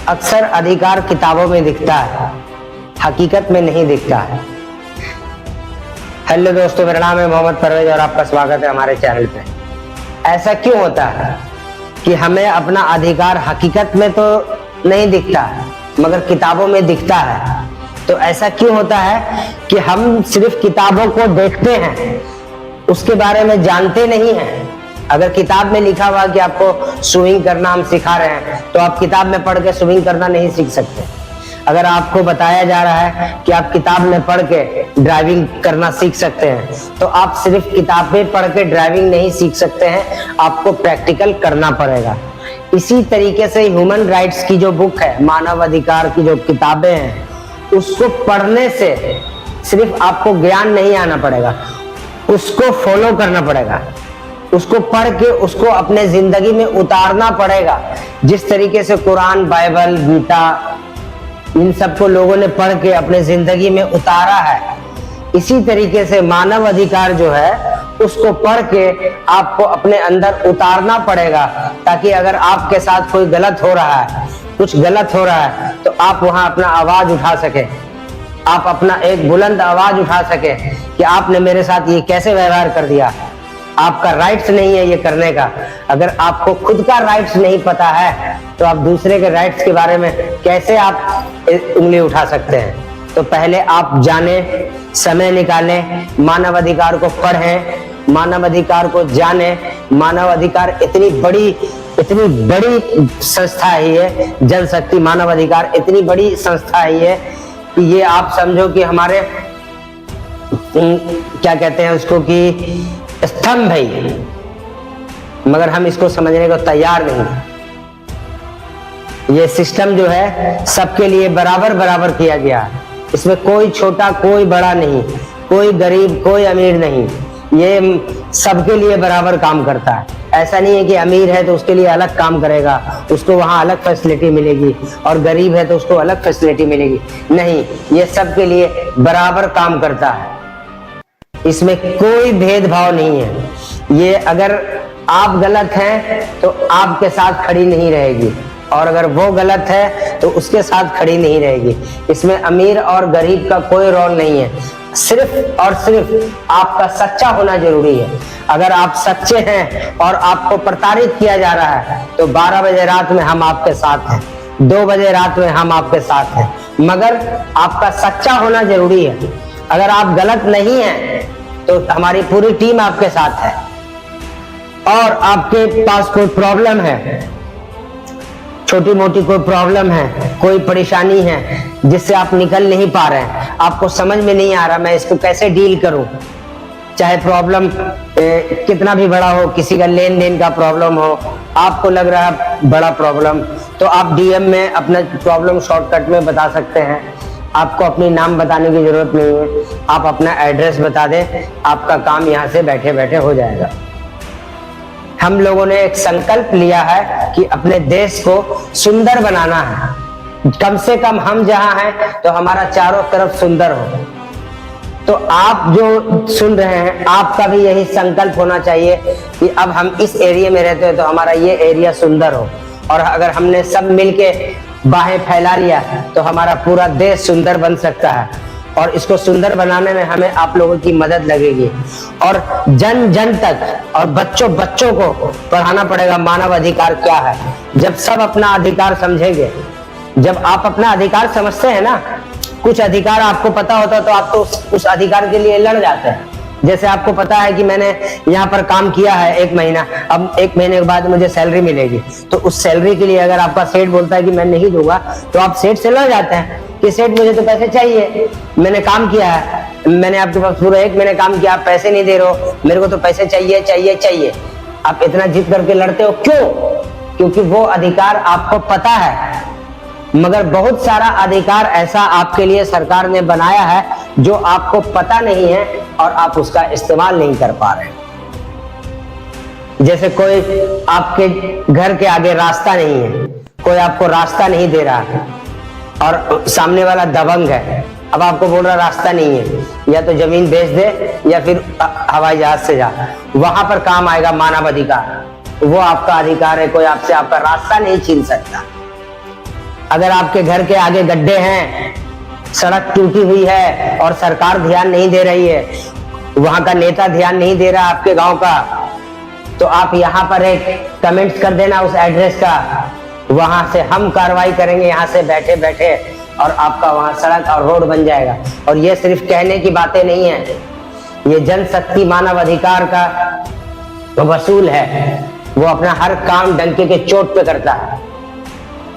अक्सर अधिकार किताबों में दिखता है, हकीकत में नहीं दिखता है। हेलो दोस्तों, मेरा नाम है मोहम्मद परवेज और आपका स्वागत है हमारे चैनल पे। ऐसा क्यों होता है कि हमें अपना अधिकार हकीकत में तो नहीं दिखता है मगर किताबों में दिखता है? तो ऐसा क्यों होता है कि हम सिर्फ किताबों को देखते हैं, उसके बारे में जानते नहीं हैं। अगर किताब में लिखा हुआ कि आपको स्विमिंग करना हम सिखा रहे हैं तो आप किताब में पढ़ के स्विमिंग करना नहीं सीख सकते। अगर आपको बताया जा रहा है कि आप किताब में पढ़ के ड्राइविंग करना सीख सकते हैं तो आप सिर्फ किताब में पढ़ के ड्राइविंग नहीं सीख सकते हैं, आपको प्रैक्टिकल करना पड़ेगा। इसी तरीके से ह्यूमन राइट्स की जो बुक है, मानव अधिकार की जो किताबें हैं, उसको पढ़ने से सिर्फ आपको ज्ञान नहीं आना पड़ेगा, उसको फॉलो करना पड़ेगा, उसको पढ़ के उसको अपने जिंदगी में उतारना पड़ेगा। जिस तरीके से कुरान, बाइबल, गीता, इन सबको लोगों ने पढ़ के अपने जिंदगी में उतारा है, इसी तरीके से मानव अधिकार जो है उसको पढ़ के आपको अपने अंदर उतारना पड़ेगा, ताकि अगर आपके साथ कोई गलत हो रहा है, कुछ गलत हो रहा है, तो आप वहां अपना आवाज उठा सके, आप अपना एक बुलंद आवाज उठा सके कि आपने मेरे साथ ये कैसे व्यवहार कर दिया। आपका राइट्स नहीं है ये करने का। अगर आपको खुद का राइट्स नहीं पता है तो आप दूसरे के राइट्स के बारे में कैसे आप उंगली उठा सकते हैं? तो पहले आप जाने, समय निकालें, मानव अधिकार को पढ़ें, मानव अधिकार को जाने। मानव अधिकार इतनी बड़ी संस्था ही है, जनशक्ति मानव अधिकार इतनी बड़ी संस्था ही है कि ये आप समझो कि हमारे क्या कहते हैं उसको कि स्तंभ है, मगर हम इसको समझने को तैयार नहीं। ये सिस्टम जो है सबके लिए बराबर किया गया है, इसमें कोई छोटा कोई बड़ा नहीं, कोई गरीब कोई अमीर नहीं, ये सबके लिए बराबर काम करता है। ऐसा नहीं है कि अमीर है तो उसके लिए अलग काम करेगा, उसको वहां अलग फैसिलिटी मिलेगी, और गरीब है तो उसको अलग फैसिलिटी मिलेगी। नहीं, ये सबके लिए बराबर काम करता है, इसमें कोई भेदभाव नहीं है। ये अगर आप गलत हैं तो आपके साथ खड़ी नहीं रहेगी, और अगर वो गलत है तो उसके साथ खड़ी नहीं रहेगी। इसमें अमीर और गरीब का कोई रोल नहीं है, सिर्फ और सिर्फ आपका सच्चा होना जरूरी है। अगर आप सच्चे हैं और आपको प्रताड़ित किया जा रहा है तो 12 बजे रात में हम आपके साथ हैं, 2 बजे रात में हम आपके साथ हैं, मगर आपका सच्चा होना जरूरी है। अगर आप गलत नहीं हैं तो हमारी पूरी टीम आपके साथ है। और आपके पास कोई प्रॉब्लम है, छोटी मोटी कोई प्रॉब्लम है, कोई परेशानी है जिससे आप निकल नहीं पा रहे हैं, आपको समझ में नहीं आ रहा मैं इसको कैसे डील करूं, चाहे प्रॉब्लम कितना भी बड़ा हो, किसी का लेन देन का प्रॉब्लम हो, आपको लग रहा है बड़ा प्रॉब्लम, तो आप डीएम में अपना प्रॉब्लम शॉर्टकट में बता सकते हैं। आपको अपनी नाम बताने की जरूरत नहीं है, आप अपना एड्रेस बता दें, आपका काम यहाँ से बैठे बैठे हो जाएगा। हम लोगों ने एक संकल्प लिया है कि अपने देश को सुंदर बनाना है। कम से कम हम जहाँ हैं तो हमारा चारों तरफ सुंदर हो। तो आप जो सुन रहे हैं, आपका भी यही संकल्प होना चाहिए कि अब हम इस एरिया में रहते हैं तो हमारा ये एरिया सुंदर हो। और अगर हमने सब मिलके बाहें फैला लिया तो हमारा पूरा देश सुंदर बन सकता है, और इसको सुंदर बनाने में हमें आप लोगों की मदद लगेगी। और जन जन तक और बच्चों बच्चों को पढ़ाना पड़ेगा मानव अधिकार क्या है। जब सब अपना अधिकार समझेंगे, जब आप अपना अधिकार समझते हैं ना, कुछ अधिकार आपको पता होता है तो आप तो उस अधिकार के लिए लड़ जाते हैं। जैसे आपको पता है कि मैंने यहाँ पर काम किया है 1 महीना, अब 1 महीने के बाद मुझे सैलरी मिलेगी, तो उस सैलरी के लिए अगर आपका सेठ बोलता है कि मैं नहीं दूंगा तो आप सेठ से लड़ जाते हैं कि सेठ मुझे तो पैसे चाहिए, मैंने काम किया है, मैंने आपके पास पूरा 1 महीने काम किया, आप पैसे नहीं दे रहे हो, मेरे को तो पैसे चाहिए चाहिए चाहिए। आप इतना जिद करके लड़ते हो क्यों? क्योंकि वो अधिकार आपको पता है, मगर बहुत सारा अधिकार ऐसा आपके लिए सरकार ने बनाया है जो आपको पता नहीं है और आप उसका इस्तेमाल नहीं कर पा रहे। जैसे कोई आपके घर के आगे रास्ता नहीं है, कोई आपको रास्ता नहीं दे रहा है और सामने वाला दबंग है, अब आपको बोल रहा रास्ता नहीं है, या तो जमीन बेच दे या फिर हवाई जहाज से जा। वहां पर काम आएगा मानव अधिकार, वो आपका अधिकार है, कोई आपसे आपका रास्ता नहीं छीन सकता। अगर आपके घर के आगे गड्ढे हैं, सड़क टूटी हुई है और सरकार ध्यान नहीं दे रही है, वहां का नेता ध्यान नहीं दे रहा आपके गांव का, तो आप यहाँ पर एक कमेंट्स कर देना उस एड्रेस का, वहां से हम कार्रवाई करेंगे यहाँ से बैठे बैठे, और आपका वहां सड़क और रोड बन जाएगा। और ये सिर्फ कहने की बातें नहीं है, ये जनशक्ति मानव अधिकार का वसूल है। वो अपना हर काम डंके के चोट पे करता है,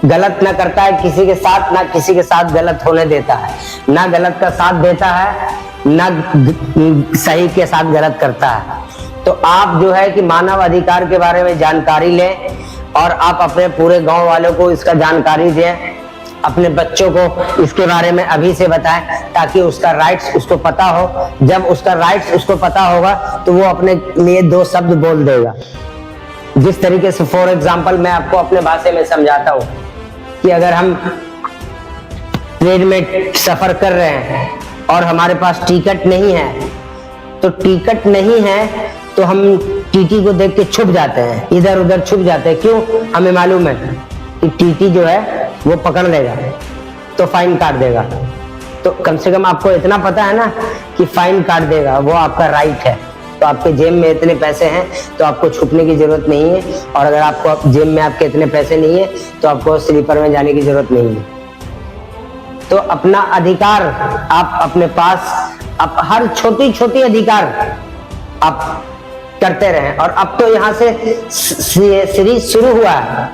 गलत ना करता है किसी के साथ, ना किसी के साथ गलत होने देता है, ना गलत का साथ देता है, ना सही के साथ गलत करता है। तो आप जो है कि मानव अधिकार के बारे में जानकारी लें और आप अपने पूरे गांव वालों को इसका जानकारी दें, अपने बच्चों को इसके बारे में अभी से बताएं, ताकि उसका राइट्स उसको पता हो। जब उसका राइट्स उसको पता होगा तो वो अपने लिए दो शब्द बोल देगा। जिस तरीके से फॉर एग्जाम्पल मैं आपको अपने भाषा में समझाता हूँ कि अगर हम ट्रेन में सफर कर रहे हैं और हमारे पास टिकट नहीं है, तो टिकट नहीं है तो हम टीटी को देख के छुप जाते हैं, इधर उधर छुप जाते हैं। क्यों? हमें मालूम है कि टीटी जो है वो पकड़ लेगा तो फाइन काट देगा। तो कम से कम आपको इतना पता है ना कि फाइन काट देगा, वो आपका राइट है। तो आपके जेब में इतने पैसे हैं तो आपको छुपने की जरूरत नहीं है, और अगर आपको जेब में आपके इतने पैसे नहीं है तो आपको स्लीपर में जाने की जरूरत नहीं है। तो अपना अधिकार आप अपने पास, आप हर छोटी छोटी अधिकार आप करते रहें। और अब तो यहाँ से सीरीज शुरू हुआ है।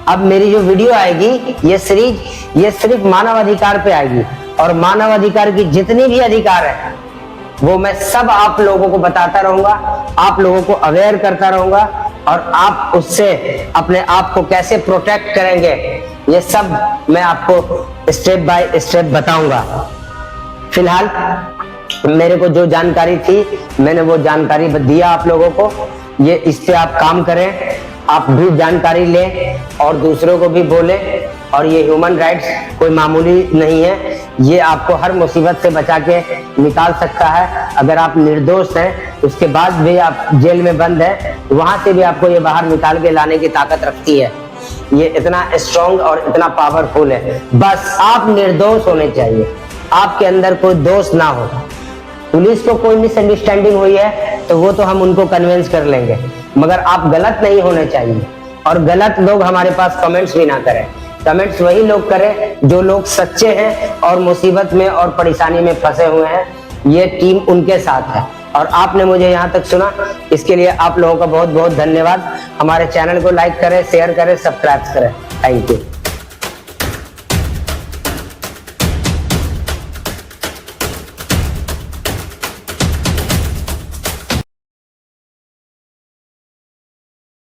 अब मेरी जो वीडियो आएगी ये सीरीज, ये सिर्फ मानव अधिकार पे आएगी, और मानव अधिकार की जितनी भी अधिकार है वो मैं सब आप लोगों को बताता रहूंगा, आप लोगों को अवेयर करता रहूंगा, और आप उससे अपने आप को कैसे प्रोटेक्ट करेंगे ये सब मैं आपको स्टेप बाय स्टेप बताऊंगा। फिलहाल मेरे को जो जानकारी थी मैंने वो जानकारी दिया आप लोगों को। ये इस पे आप काम करें, आप भी जानकारी लें और दूसरों को भी बोलें। और ये ह्यूमन राइट्स कोई मामूली नहीं है, ये आपको हर मुसीबत से बचा के निकाल सकता है। अगर आप निर्दोष हैं, उसके बाद भी आप जेल में बंद हैं, वहां से भी आपको ये बाहर निकाल के लाने की ताकत रखती है। ये इतना स्ट्रॉन्ग और इतना पावरफुल है। बस आप निर्दोष होने चाहिए, आपके अंदर कोई दोष ना हो। पुलिस को कोई मिसअंडरस्टैंडिंग हुई है तो वो तो हम उनको कन्विंस कर लेंगे, मगर आप गलत नहीं होने चाहिए। और गलत लोग हमारे पास कमेंट्स भी ना करें। कमेंट्स वही लोग करें जो लोग सच्चे हैं और मुसीबत में और परेशानी में फंसे हुए हैं। ये टीम उनके साथ है। और आपने मुझे यहाँ तक सुना, इसके लिए आप लोगों का बहुत बहुत धन्यवाद। हमारे चैनल को लाइक करें, शेयर करें, सब्सक्राइब करें। Thank you.